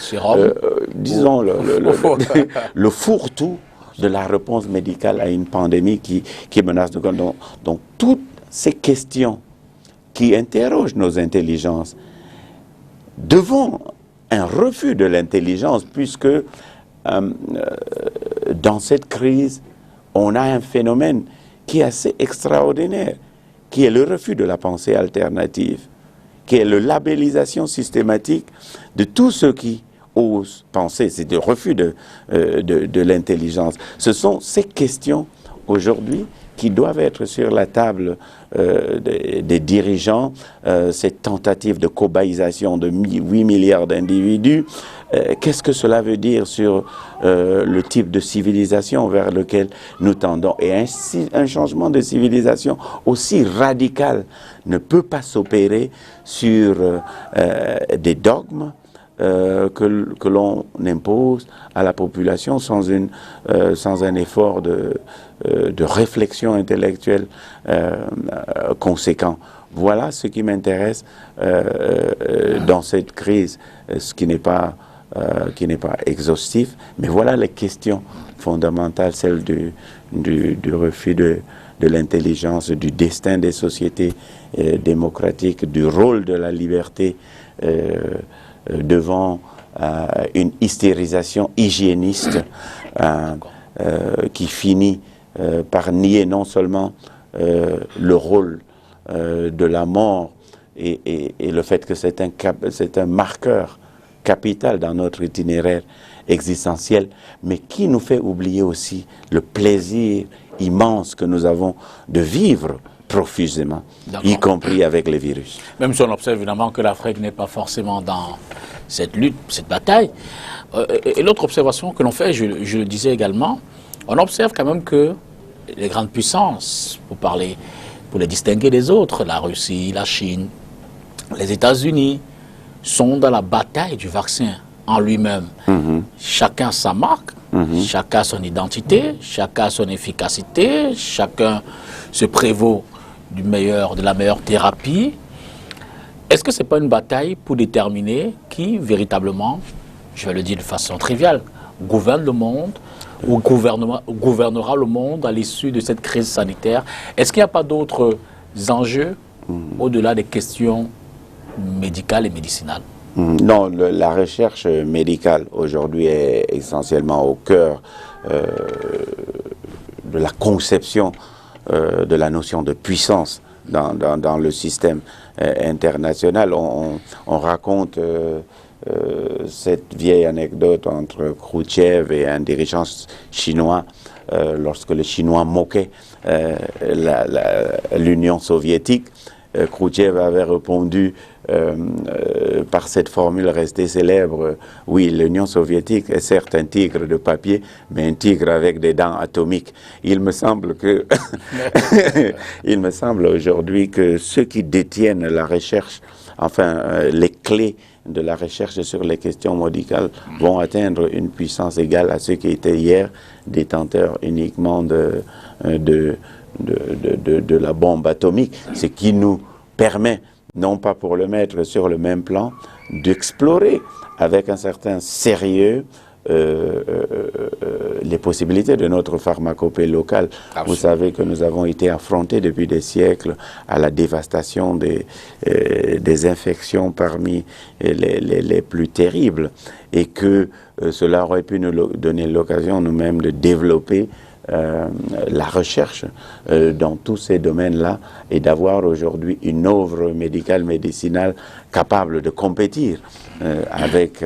B: disons, le fourre-tout de la réponse médicale à une pandémie qui menace de... Donc toutes ces questions qui interrogent nos intelligences devant un refus de l'intelligence, puisque dans cette crise, on a un phénomène qui est assez extraordinaire, qui est le refus de la pensée alternative, qui est la labellisation systématique de tous ceux qui osent penser. C'est le refus de l'intelligence. Ce sont ces questions aujourd'hui qui doivent être sur la table des dirigeants, cette tentative de cobaïsation de 8 milliards d'individus. Qu'est-ce que cela veut dire sur le type de civilisation vers lequel nous tendons? Et un changement de civilisation aussi radical ne peut pas s'opérer sur des dogmes que l'on impose à la population sans un effort de réflexion intellectuelle conséquent. Voilà ce qui m'intéresse dans cette crise, ce qui n'est pas exhaustif, mais voilà les questions fondamentales, celles du refus de l'intelligence, du destin des sociétés démocratiques, du rôle de la liberté devant une hystérisation hygiéniste qui finit par nier non seulement le rôle de la mort et le fait que c'est un marqueur capital dans notre itinéraire existentiel, mais qui nous fait oublier aussi le plaisir immense que nous avons de vivre profusément, y compris avec les virus.
A: Même si on observe évidemment que l'Afrique n'est pas forcément dans cette lutte, cette bataille. Et l'autre observation que l'on fait, je le disais également, on observe quand même que les grandes puissances, pour parler pour les distinguer des autres. La Russie, la Chine, les États-Unis sont dans la bataille du vaccin en lui-même. Chacun sa marque, chacun son identité, chacun son efficacité, chacun se prévaut de la meilleure thérapie. Est-ce que ce n'est pas une bataille pour déterminer qui, véritablement, je vais le dire de façon triviale, gouverne le monde ou gouvernera le monde à l'issue de cette crise sanitaire? Est-ce qu'il n'y a pas d'autres enjeux au-delà des questions médicales et médicinales?
B: Non, la recherche médicale aujourd'hui est essentiellement au cœur de la conception de la notion de puissance dans le système international. On raconte cette vieille anecdote entre Khrouchtchev et un dirigeant chinois lorsque les Chinois moquaient l'Union soviétique. Khrouchtchev avait répondu par cette formule restée célèbre: oui, l'Union soviétique est certes un tigre de papier, mais un tigre avec des dents atomiques. Il me semble que il me semble aujourd'hui que ceux qui détiennent la recherche, enfin les clés de la recherche sur les questions médicales, vont atteindre une puissance égale à ceux qui étaient hier détenteurs uniquement de la bombe atomique, ce qui nous permet, non pas pour le mettre sur le même plan, d'explorer avec un certain sérieux les possibilités de notre pharmacopée locale. Absolument. Vous savez que nous avons été affrontés depuis des siècles à la dévastation des infections parmi les plus terribles, et que cela aurait pu nous donner l'occasion nous-mêmes de développer la recherche dans tous ces domaines-là, et d'avoir aujourd'hui une œuvre médicale, médicinale capable de compétir avec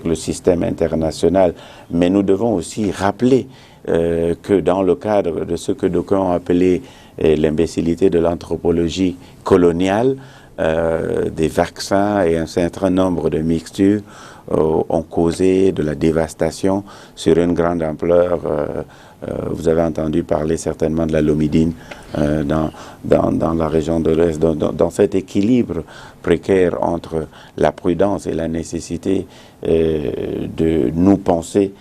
B: le système international. Mais nous devons aussi rappeler que dans le cadre de ce que d'aucuns ont appelé l'imbécilité de l'anthropologie coloniale, des vaccins et un certain nombre de mixtures ont causé de la dévastation sur une grande ampleur. Vous avez entendu parler certainement de la lomidine dans la région de l'Est. Dans cet équilibre précaire entre la prudence et la nécessité de nous penser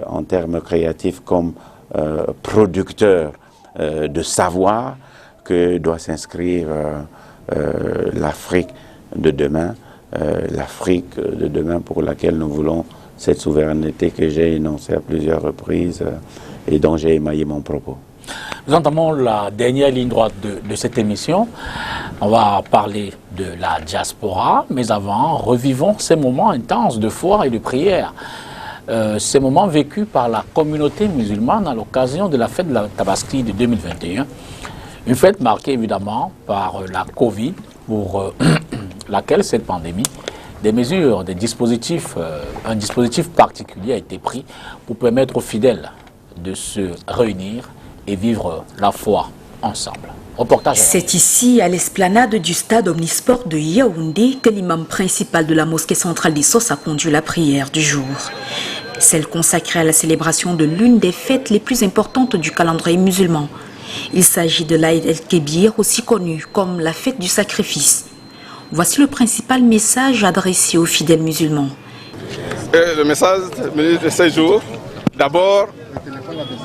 B: en termes créatifs comme producteurs de savoir, que doit s'inscrire l'Afrique de demain. L'Afrique de demain pour laquelle nous voulons cette souveraineté que j'ai énoncée à plusieurs reprises et dont j'ai émaillé mon propos.
A: Nous entamons la dernière ligne droite de cette émission. On va parler de la diaspora, mais avant, revivons ces moments intenses de foi et de prière. Ces moments vécus par la communauté musulmane à l'occasion de la fête de la Tabaski de 2021. Une fête marquée évidemment par la Covid, pour laquelle cette pandémie, un dispositif particulier a été pris pour permettre aux fidèles de se réunir et vivre la foi ensemble.
E: C'est ici, à l'esplanade du stade omnisport de Yaoundé, que l'imam principal de la mosquée centrale d'Issos a conduit la prière du jour. Celle consacrée à la célébration de l'une des fêtes les plus importantes du calendrier musulman. Il s'agit de l'Aïd el-Kébir, aussi connue comme la fête du sacrifice. Voici le principal message adressé aux fidèles musulmans.
J: Le message de ce jour, d'abord,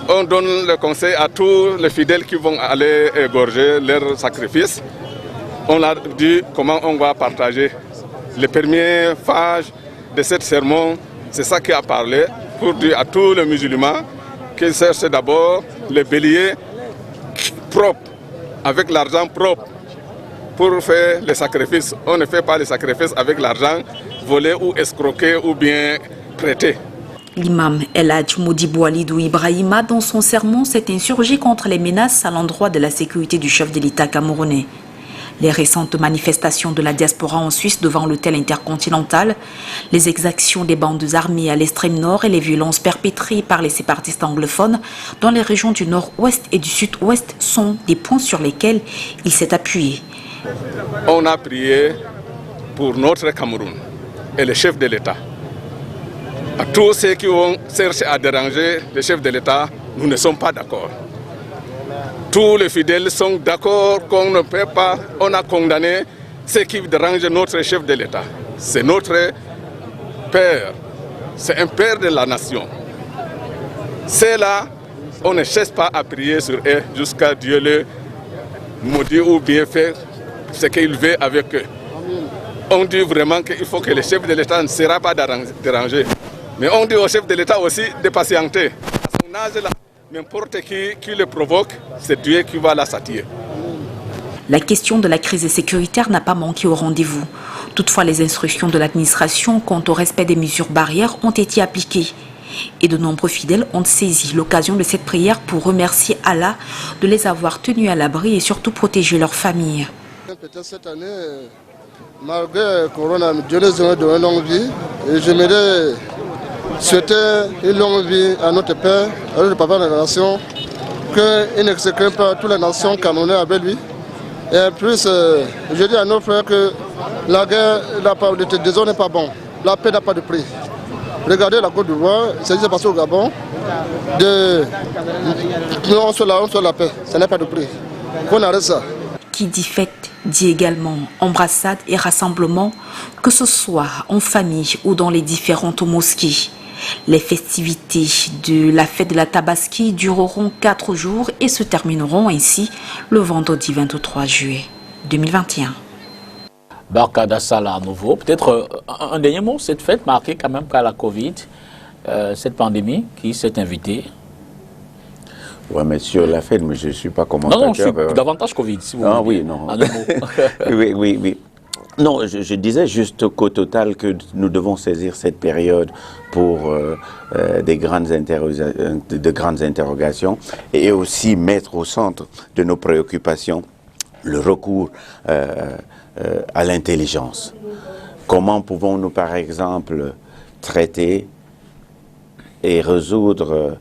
J: on donne le conseil à tous les fidèles qui vont aller égorger leur sacrifice. On leur dit comment on va partager. Les premières phases de cette sermon, c'est ça qui a parlé, pour dire à tous les musulmans qu'ils cherchent d'abord le bélier propre, avec l'argent propre, pour faire les sacrifices. On ne fait pas les sacrifices avec l'argent volé ou escroqué ou bien prêté.
E: L'imam El Hadj Modibou Alidou Ibrahima, dans son sermon, s'est insurgé contre les menaces à l'endroit de la sécurité du chef de l'État camerounais. Les récentes manifestations de la diaspora en Suisse devant l'hôtel intercontinental, les exactions des bandes armées à l'extrême nord et les violences perpétrées par les séparatistes anglophones dans les régions du nord-ouest et du sud-ouest sont des points sur lesquels il s'est appuyé.
J: On a prié pour notre Cameroun et le chef de l'État. À tous ceux qui vont chercher à déranger le chef de l'État, nous ne sommes pas d'accord. tous les fidèles sont d'accord qu'on ne peut pas, on a condamné ce qui dérange notre chef de l'État. C'est notre père, c'est un père de la nation. C'est là, on ne cesse pas à prier sur eux jusqu'à Dieu le maudit ou bien faire ce qu'il veut avec eux. On dit vraiment qu'il faut que le chef de l'État ne sera pas dérangé. Mais on dit au chef de l'État aussi de patienter. À son âge là, n'importe qui le provoque, c'est Dieu qui va la châtier.
E: La question de la crise sécuritaire n'a pas manqué au rendez-vous. Toutefois, les instructions de l'administration quant au respect des mesures barrières ont été appliquées. Et de nombreux fidèles ont saisi l'occasion de cette prière pour remercier Allah de les avoir tenus à l'abri et surtout protéger leur famille.
G: Peut-être cette année, malgré le corona, Dieu nous a donné une longue vie. Et j'aimerais souhaiter une longue vie à notre Père, à notre Papa de la nation, qu'il ne se crée pas toutes les nations canonnées avec lui. Et en plus, je dis à nos frères que la guerre, le désordre n'est pas bon. La paix n'a pas de prix. Regardez la Côte d'Ivoire, c'est ce qui s'est passé au Gabon. On soit la paix, ça n'a pas de prix. Qu'on arrête ça.
E: Qui dit fête dit également embrassade et rassemblement, que ce soit en famille ou dans les différentes mosquées. Les festivités de la fête de la Tabaski dureront 4 jours et se termineront ainsi le vendredi 23 juillet 2021.
A: Barkhada Sallah à nouveau. Peut-être un dernier mot, cette fête marquée quand même par la Covid, cette pandémie qui s'est invitée.
B: Oui, mais sur la fête, je ne suis pas commentateur.
A: Non, je suis davantage Covid, si vous voulez.
B: Ah oui, non.
A: En un mot.
B: oui. Non, je disais juste qu'au total que nous devons saisir cette période pour de grandes interrogations et aussi mettre au centre de nos préoccupations le recours à l'intelligence. Comment pouvons-nous, par exemple, traiter et résoudre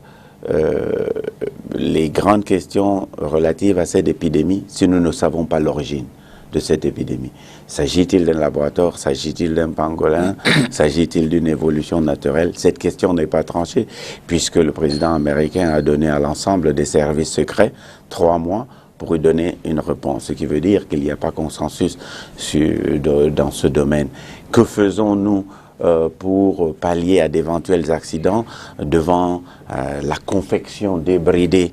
B: les grandes questions relatives à cette épidémie si nous ne savons pas l'origine de cette épidémie? S'agit-il d'un laboratoire? S'agit-il d'un pangolin? S'agit-il d'une évolution naturelle? Cette question n'est pas tranchée, puisque le président américain a donné à l'ensemble des services secrets 3 mois pour lui donner une réponse, ce qui veut dire qu'il n'y a pas consensus dans ce domaine. Que faisons-nous pour pallier à d'éventuels accidents devant la confection débridée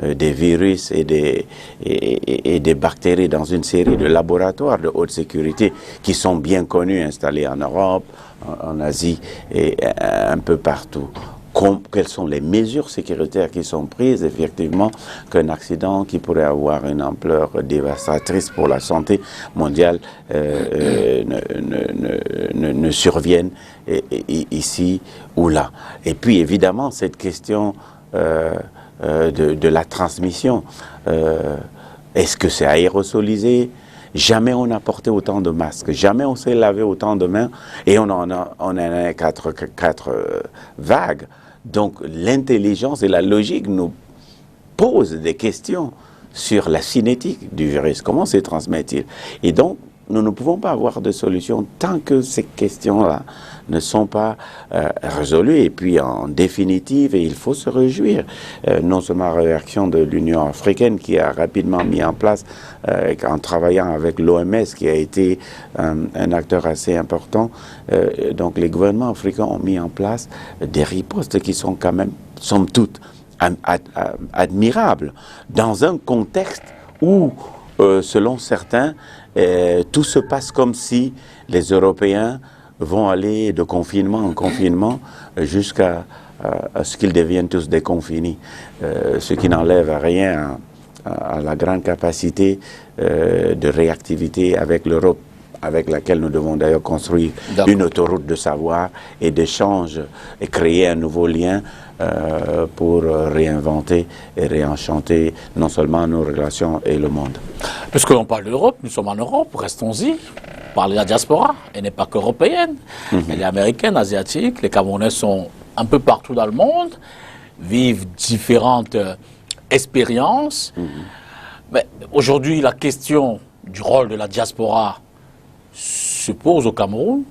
B: des virus et des bactéries dans une série de laboratoires de haute sécurité qui sont bien connus, installés en Europe, en Asie et un peu partout. Quelles sont les mesures sécuritaires qui sont prises, effectivement, qu'un accident qui pourrait avoir une ampleur dévastatrice pour la santé mondiale ne survienne ici ou là. Et puis, évidemment, cette question de la transmission, est-ce que c'est aérosolisé? Jamais on n'a porté autant de masques, jamais on s'est lavé autant de mains, et on en a 4 vagues. Donc l'intelligence et la logique nous posent des questions sur la cinétique du virus. Comment se transmet-il? Et donc, nous ne pouvons pas avoir de solution tant que ces questions-là ne sont pas résolues. Et puis, en définitive, et il faut se réjouir, non seulement la réaction de l'Union africaine qui a rapidement mis en place, en travaillant avec l'OMS, qui a été un acteur assez important, donc les gouvernements africains ont mis en place des ripostes qui sont quand même, somme toute, admirables, dans un contexte où, selon certains, tout se passe comme si les Européens vont aller de confinement en confinement jusqu'à ce qu'ils deviennent tous déconfinés, ce qui n'enlève rien à la grande capacité de réactivité avec l'Europe, avec laquelle nous devons d'ailleurs construire une autoroute de savoir et d'échange et créer un nouveau lien pour réinventer et réenchanter non seulement nos relations et le monde.
A: Puisque l'on parle de l'Europe, nous sommes en Europe, restons-y. Parler de la diaspora, elle n'est pas qu'européenne, elle est américaine, asiatique. Les Camerounais sont un peu partout dans le monde, vivent différentes expériences. Mais aujourd'hui, la question du rôle de la diaspora se pose au Cameroun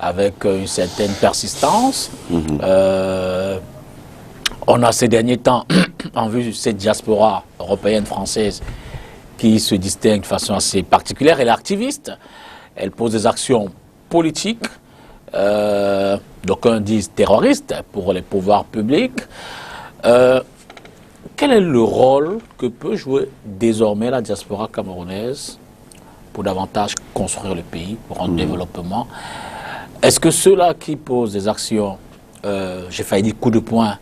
A: avec une certaine persistance. On a ces derniers temps, en vue de cette diaspora européenne, française, qui se distingue de façon assez particulière. Elle est activiste, elle pose des actions politiques, d'aucuns disent terroristes pour les pouvoirs publics. Quel est le rôle que peut jouer désormais la diaspora camerounaise pour davantage construire le pays, pour un développement? Est-ce que ceux-là qui posent des actions, j'ai failli dire coup de poing,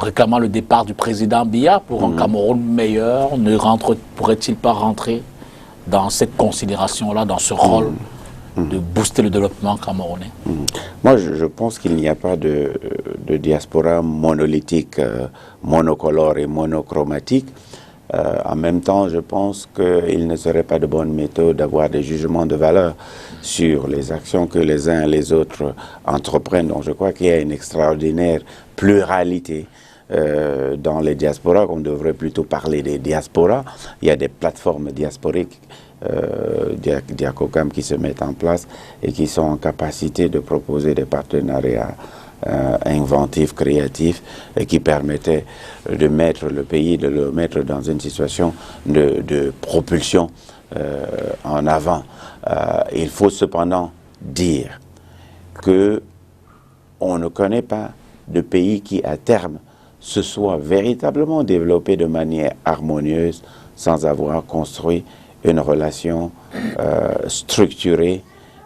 A: réclamant le départ du président Biya pour un Cameroun meilleur, pourrait-il pas rentrer dans cette considération-là, dans ce rôle de booster le développement camerounais?
B: Moi, je pense qu'il n'y a pas de diaspora monolithique, monocolore et monochromatique. En même temps, je pense qu'il ne serait pas de bonne méthode d'avoir des jugements de valeur sur les actions que les uns et les autres entreprennent. Donc je crois qu'il y a une extraordinaire pluralité dans les diasporas. On devrait plutôt parler des diasporas. Il y a des plateformes diasporiques, Diacocam, qui se mettent en place et qui sont en capacité de proposer des partenariats inventifs, créatifs, et qui permettaient de mettre le pays, de le mettre dans une situation de propulsion en avant. Il faut cependant dire que on ne connaît pas de pays qui, à terme, se soit véritablement développé de manière harmonieuse sans avoir construit une relation structurée,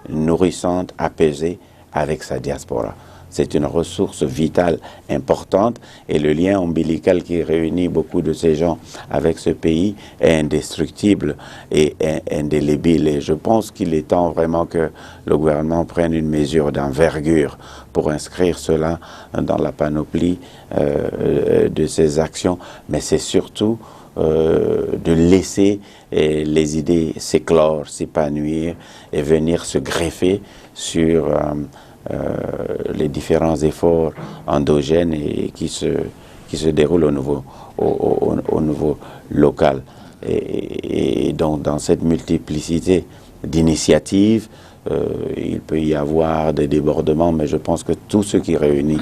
B: nourrissante, apaisée avec sa diaspora. C'est une ressource vitale importante et le lien ombilical qui réunit beaucoup de ces gens avec ce pays est indestructible et indélébile. Et je pense qu'il est temps vraiment que le gouvernement prenne une mesure d'envergure pour inscrire cela dans la panoplie de ses actions. Mais c'est surtout de laisser les idées s'éclore, s'épanouir et venir se greffer sur les différents efforts endogènes et qui se déroulent au niveau local. Et donc dans cette multiplicité d'initiatives, il peut y avoir des débordements, mais je pense que tout ce qui réunit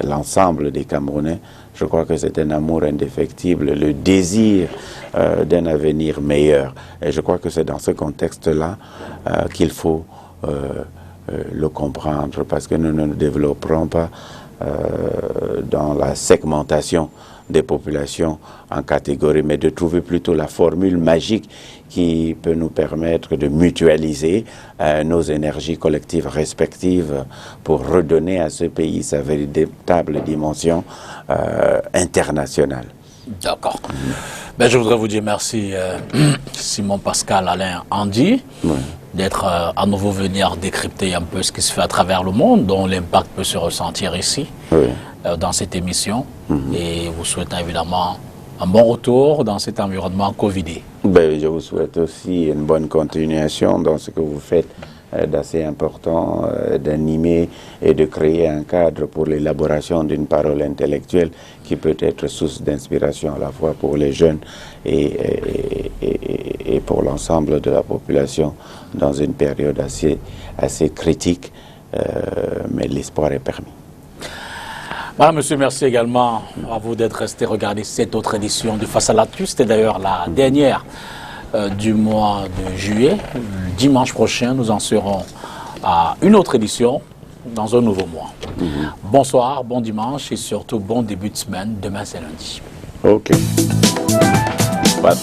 B: l'ensemble des Camerounais, je crois que c'est un amour indéfectible, le désir d'un avenir meilleur. Et je crois que c'est dans ce contexte-là qu'il faut le comprendre, parce que nous ne nous développerons pas dans la segmentation des populations en catégories, mais de trouver plutôt la formule magique qui peut nous permettre de mutualiser nos énergies collectives respectives pour redonner à ce pays sa véritable dimension internationale.
A: D'accord. Ben, je voudrais vous dire merci, Simon Pascal Alain Andy, d'être à nouveau venir décrypter un peu ce qui se fait à travers le monde, dont l'impact peut se ressentir ici, dans cette émission. Et vous souhaitez évidemment un bon retour dans cet environnement Covidé. Ben,
B: je vous souhaite aussi une bonne continuation dans ce que vous faites d'assez important, d'animer et de créer un cadre pour l'élaboration d'une parole intellectuelle qui peut être source d'inspiration à la fois pour les jeunes et pour l'ensemble de la population dans une période assez critique, mais l'espoir est permis.
A: Madame, monsieur, merci également à vous d'être resté regarder cette autre édition de Face à l'actu. C'était d'ailleurs la dernière du mois de juillet. Dimanche prochain, nous en serons à une autre édition dans un nouveau mois. Bonsoir, bon dimanche et surtout bon début de semaine. Demain, c'est lundi.
B: OK. Bye.